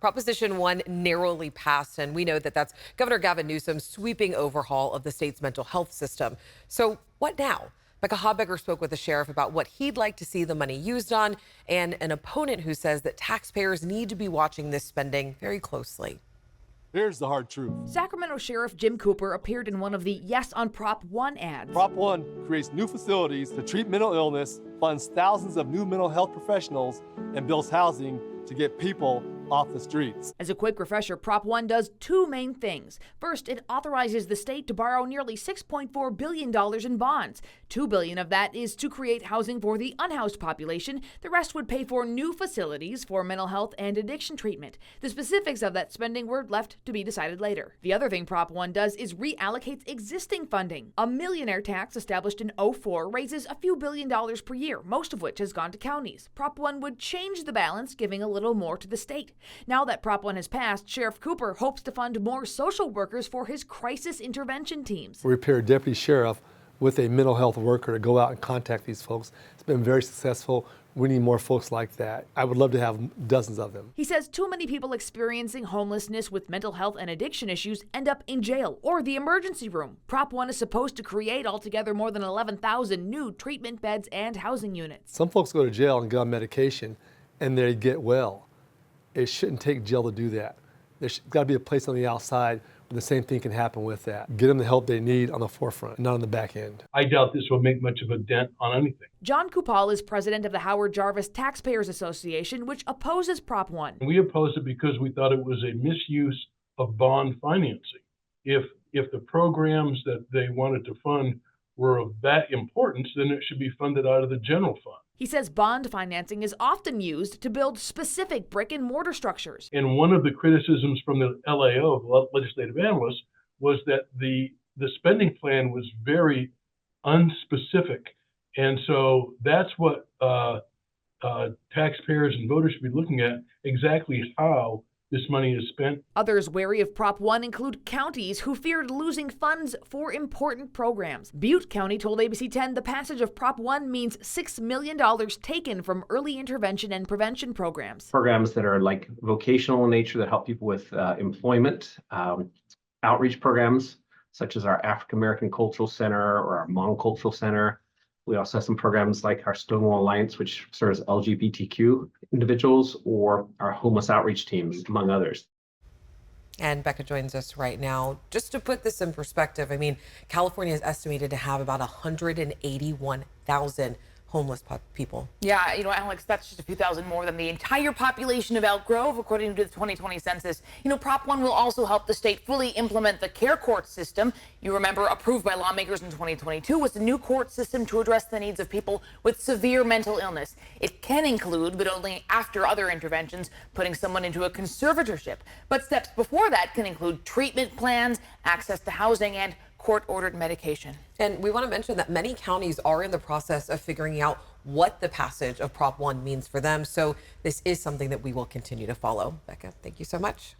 Proposition 1 narrowly passed, and we know that that's Governor Gavin Newsom's sweeping overhaul of the state's mental health system. So what now? Becca Habegger spoke with the sheriff about what he'd like to see the money used on, and an opponent who says that taxpayers need to be watching this spending very closely. Here's the hard truth. Sacramento Sheriff Jim Cooper appeared in one of the Yes on Prop 1 ads. Prop 1 creates new facilities to treat mental illness, funds thousands of new mental health professionals, and builds housing to get people off the streets. As a quick refresher, Prop 1 does two main things. First, it authorizes the state to borrow nearly $6.4 billion in bonds. $2 billion of that is to create housing for the unhoused population. The rest would pay for new facilities for mental health and addiction treatment. The specifics of that spending were left to be decided later. The other thing Prop 1 does is reallocates existing funding. A millionaire tax established in '04 raises a few $billions per year, most of which has gone to counties. Prop 1 would change the balance, giving a little more to the state. Now that Prop 1 has passed, Sheriff Cooper hopes to fund more social workers for his crisis intervention teams. We pair a deputy sheriff with a mental health worker to go out and contact these folks. It's been very successful. We need more folks like that. I would love to have dozens of them. He says too many people experiencing homelessness with mental health and addiction issues end up in jail or the emergency room. Prop 1 is supposed to create altogether more than 11,000 new treatment beds and housing units. Some folks go to jail and get on medication and they get well. It shouldn't take jail to do that. There's got to be a place on the outside where the same thing can happen with that. Get them the help they need on the forefront, not on the back end. I doubt this will make much of a dent on anything. John Kupal is president of the Howard Jarvis Taxpayers Association, which opposes Prop 1. We opposed it because we thought it was a misuse of bond financing. If the programs that they wanted to fund were of that importance, then it should be funded out of the general fund. He says bond financing is often used to build specific brick and mortar structures. And one of the criticisms from the LAO, legislative analysts, was that the spending plan was very unspecific. And so that's what taxpayers and voters should be looking at, exactly how this money is spent. Others wary of Prop 1 include counties who feared losing funds for important programs. Butte County told ABC 10 the passage of Prop 1 means $6 million taken from early intervention and prevention programs. Programs that are like vocational in nature that help people with employment, outreach programs such as our African American Cultural Center or our Hmong Cultural Center. We also have some programs like our Stonewall Alliance, which serves LGBTQ individuals, or our homeless outreach teams, among others. And Becca joins us right now. Just to put this in perspective, I mean, California is estimated to have about 181,000 homeless people. Yeah, Alex, that's just a few thousand more than the entire population of Elk Grove, according to the 2020 census. Prop 1 will also help the state fully implement the care court system. You remember, approved by lawmakers in 2022, was a new court system to address the needs of people with severe mental illness. It can include, but only after other interventions, putting someone into a conservatorship. But steps before that can include treatment plans, access to housing, and court-ordered medication. And we want to mention that many counties are in the process of figuring out what the passage of Prop 1 means for them. So this is something that we will continue to follow. Becca, thank you so much.